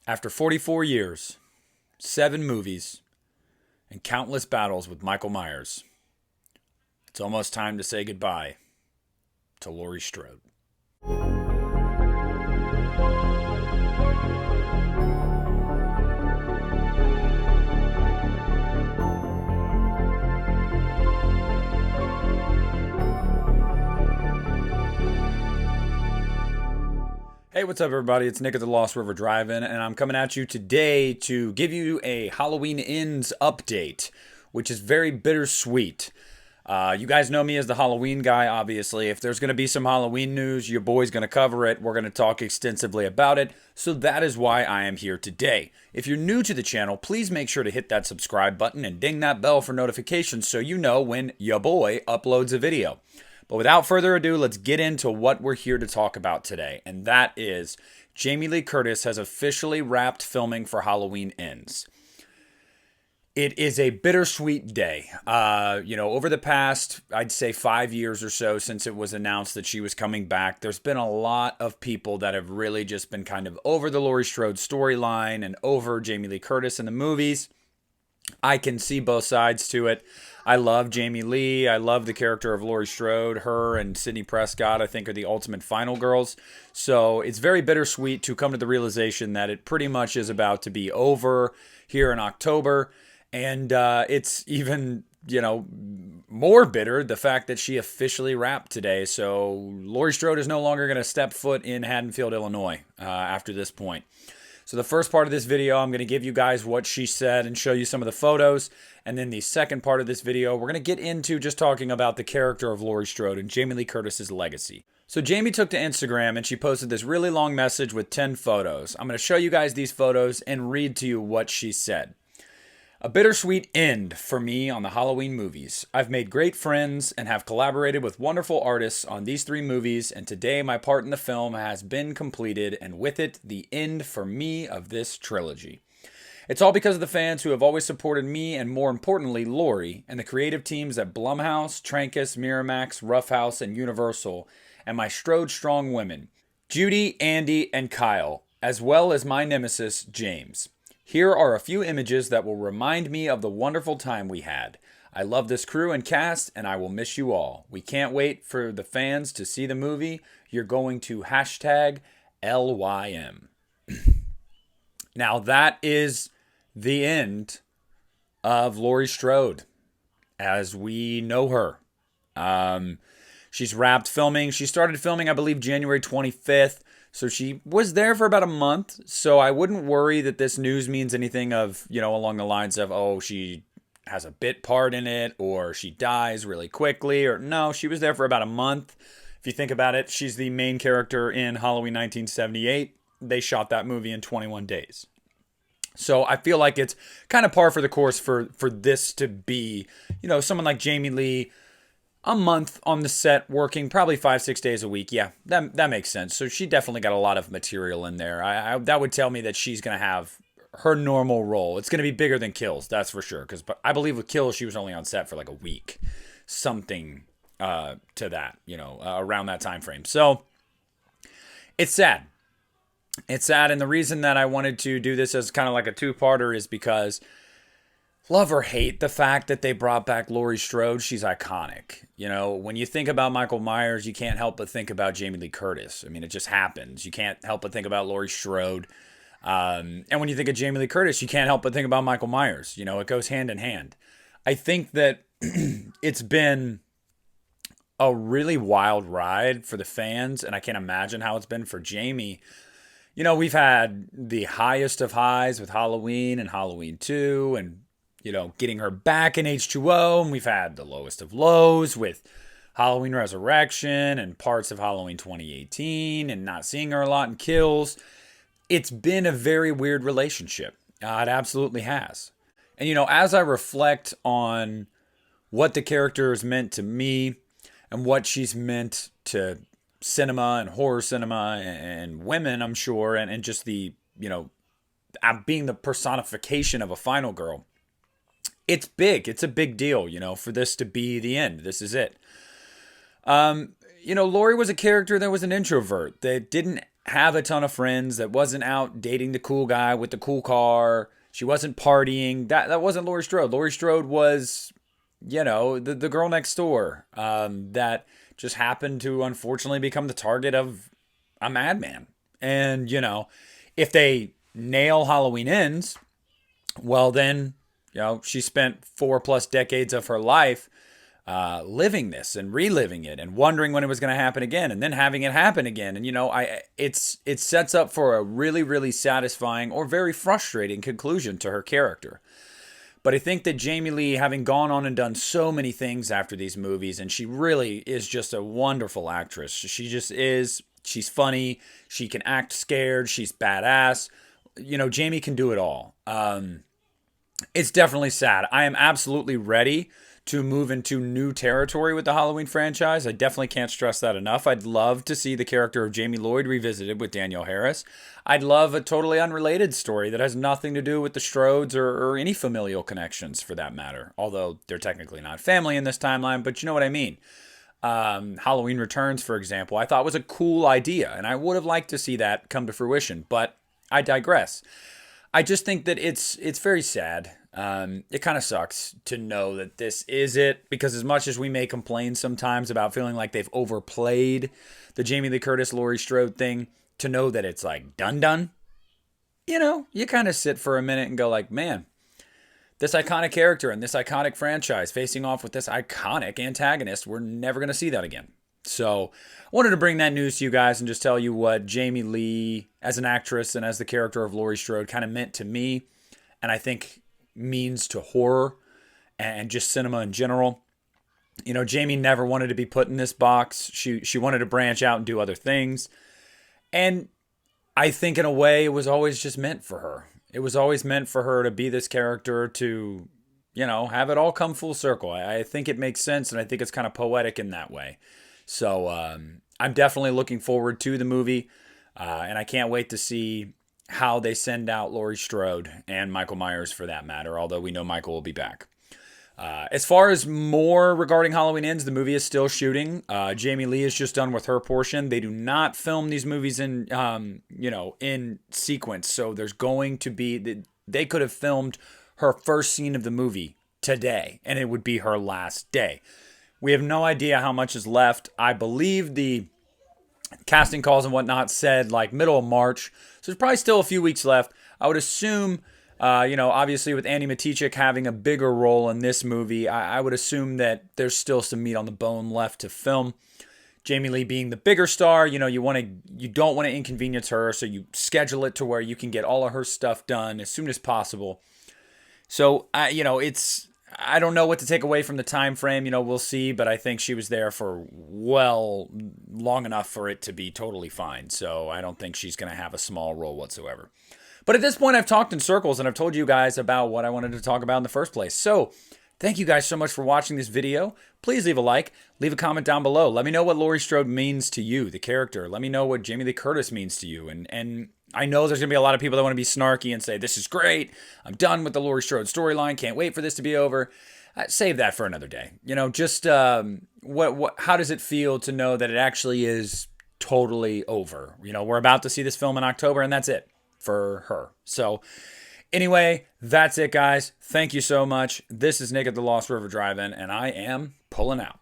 After 44 years, 7 movies, and countless battles with Michael Myers, it's almost time to say goodbye to Laurie Strode. Hey, what's up, everybody? It's Nick at the Lost River Drive-In, and I'm coming at you today to give you a Halloween Ends update, which is very bittersweet. You guys know me as the Halloween guy, obviously. If there's going to be some Halloween news, your boy's going to cover it. We're going to talk extensively about it, so that is why I am here today. If you're new to the channel, please make sure to hit that subscribe button and ding that bell for notifications so you know when your boy uploads a video. But without further ado, let's get into what we're here to talk about today. And that is Jamie Lee Curtis has officially wrapped filming for Halloween Ends. It is a bittersweet day. Over the past, I'd say 5 years or so since it was announced that she was coming back, there's been a lot of people that have really just been kind of over the Laurie Strode storyline and over Jamie Lee Curtis in the movies. I can see both sides to it. I love Jamie Lee. I love the character of Laurie Strode. Her and Sidney Prescott, I think, are the ultimate final girls. So it's very bittersweet to come to the realization that it pretty much is about to be over here in October. And it's even, more bitter, the fact that she officially wrapped today. So Laurie Strode is no longer going to step foot in Haddonfield, Illinois after this point. So the first part of this video, I'm going to give you guys what she said and show you some of the photos. And then the second part of this video, we're going to get into just talking about the character of Laurie Strode and Jamie Lee Curtis's legacy. So Jamie took to Instagram and she posted this really long message with 10 photos. I'm going to show you guys these photos and read to you what she said. A bittersweet end for me on the Halloween movies. I've made great friends and have collaborated with wonderful artists on these 3 movies, and today my part in the film has been completed, and with it, the end for me of this trilogy. It's all because of the fans who have always supported me and, more importantly, Laurie, and the creative teams at Blumhouse, Trancas, Miramax, Roughhouse, and Universal, and my Strode strong women, Judy, Andy, and Kyle, as well as my nemesis, James. Here are a few images that will remind me of the wonderful time we had. I love this crew and cast, and I will miss you all. We can't wait for the fans to see the movie. You're going to hashtag LYM. Now, that is the end of Laurie Strode as we know her. She's wrapped filming. She started filming, I believe, January 25th. So she was there for about a month, so I wouldn't worry that this news means anything of, along the lines of, oh, she has a bit part in it, or she dies really quickly, or no, she was there for about a month. If you think about it, she's the main character in Halloween 1978. They shot that movie in 21 days. So I feel like it's kind of par for the course for this to be, someone like Jamie Lee, a month on the set working probably 5-6 days a week. Yeah, that makes sense. So she definitely got a lot of material in there. That would tell me that she's going to have her normal role. It's going to be bigger than Kills, that's for sure. Because I believe with Kills, she was only on set for like a week. Something to that, around that time frame. So it's sad. It's sad. And the reason that I wanted to do this as kind of like a two-parter is because love or hate the fact that they brought back Laurie Strode, she's iconic. When you think about Michael Myers, you can't help but think about Jamie Lee Curtis. I mean, it just happens. You can't help but think about Laurie Strode. And when you think of Jamie Lee Curtis, you can't help but think about Michael Myers. It goes hand in hand. I think that it's been a really wild ride for the fans, and I can't imagine how it's been for Jamie. We've had the highest of highs with Halloween and Halloween 2 and getting her back in H2O, and we've had the lowest of lows with Halloween Resurrection and parts of Halloween 2018 and not seeing her a lot in Kills. It's been a very weird relationship. It absolutely has. And, as I reflect on what the character has meant to me and what she's meant to cinema and horror cinema and women, I'm sure, and just the, being the personification of a final girl, it's big. It's a big deal, for this to be the end. This is it. Laurie was a character that was an introvert that didn't have a ton of friends, that wasn't out dating the cool guy with the cool car. She wasn't partying. That wasn't Laurie Strode. Laurie Strode was, the girl next door that just happened to unfortunately become the target of a madman. And, if they nail Halloween Ends, well, then, she spent 4+ decades of her life living this and reliving it and wondering when it was going to happen again and then having it happen again. And, it sets up for a really, really satisfying or very frustrating conclusion to her character. But I think that Jamie Lee, having gone on and done so many things after these movies, and she really is just a wonderful actress. She just is. She's funny. She can act scared. She's badass. Jamie can do it all. It's definitely sad. I am absolutely ready to move into new territory with the Halloween franchise. I definitely can't stress that enough. I'd love to see the character of Jamie Lloyd revisited with Danielle Harris. I'd love a totally unrelated story that has nothing to do with the Strodes or any familial connections for that matter. Although they're technically not family in this timeline, but you know what I mean. Halloween Returns, for example, I thought was a cool idea, and I would have liked to see that come to fruition, but I digress. I just think that it's very sad. It kind of sucks to know that this is it, because as much as we may complain sometimes about feeling like they've overplayed the Jamie Lee Curtis, Laurie Strode thing, to know that it's like done, you kind of sit for a minute and go like, man, this iconic character and this iconic franchise facing off with this iconic antagonist, we're never going to see that again. So I wanted to bring that news to you guys and just tell you what Jamie Lee as an actress and as the character of Laurie Strode kind of meant to me, and I think means to horror and just cinema in general. Jamie never wanted to be put in this box. She wanted to branch out and do other things. And I think in a way it was always just meant for her. It was always meant for her to be this character, to, have it all come full circle. I think it makes sense, and I think it's kind of poetic in that way. So I'm definitely looking forward to the movie, and I can't wait to see how they send out Laurie Strode and Michael Myers for that matter, although we know Michael will be back. As far as more regarding Halloween Ends, the movie is still shooting. Jamie Lee is just done with her portion. They do not film these movies in sequence. So there's going to be, they could have filmed her first scene of the movie today, and it would be her last day. We have no idea how much is left. I believe the casting calls and whatnot said like middle of March. So there's probably still a few weeks left. I would assume, obviously with Andy Matichik having a bigger role in this movie, I would assume that there's still some meat on the bone left to film. Jamie Lee being the bigger star, you don't want to inconvenience her, so you schedule it to where you can get all of her stuff done as soon as possible. So, I don't know what to take away from the time frame. We'll see, but I think she was there for long enough for it to be totally fine. So I don't think she's going to have a small role whatsoever. But at this point, I've talked in circles and I've told you guys about what I wanted to talk about in the first place. So thank you guys so much for watching this video. Please leave a like, leave a comment down below. Let me know what Laurie Strode means to you, the character. Let me know what Jamie Lee Curtis means to you. And I know there's going to be a lot of people that want to be snarky and say, this is great. I'm done with the Laurie Strode storyline. Can't wait for this to be over. Save that for another day. How does it feel to know that it actually is totally over? We're about to see this film in October, and that's it for her. So anyway, that's it, guys. Thank you so much. This is Nick at the Lost River Drive-In, and I am pulling out.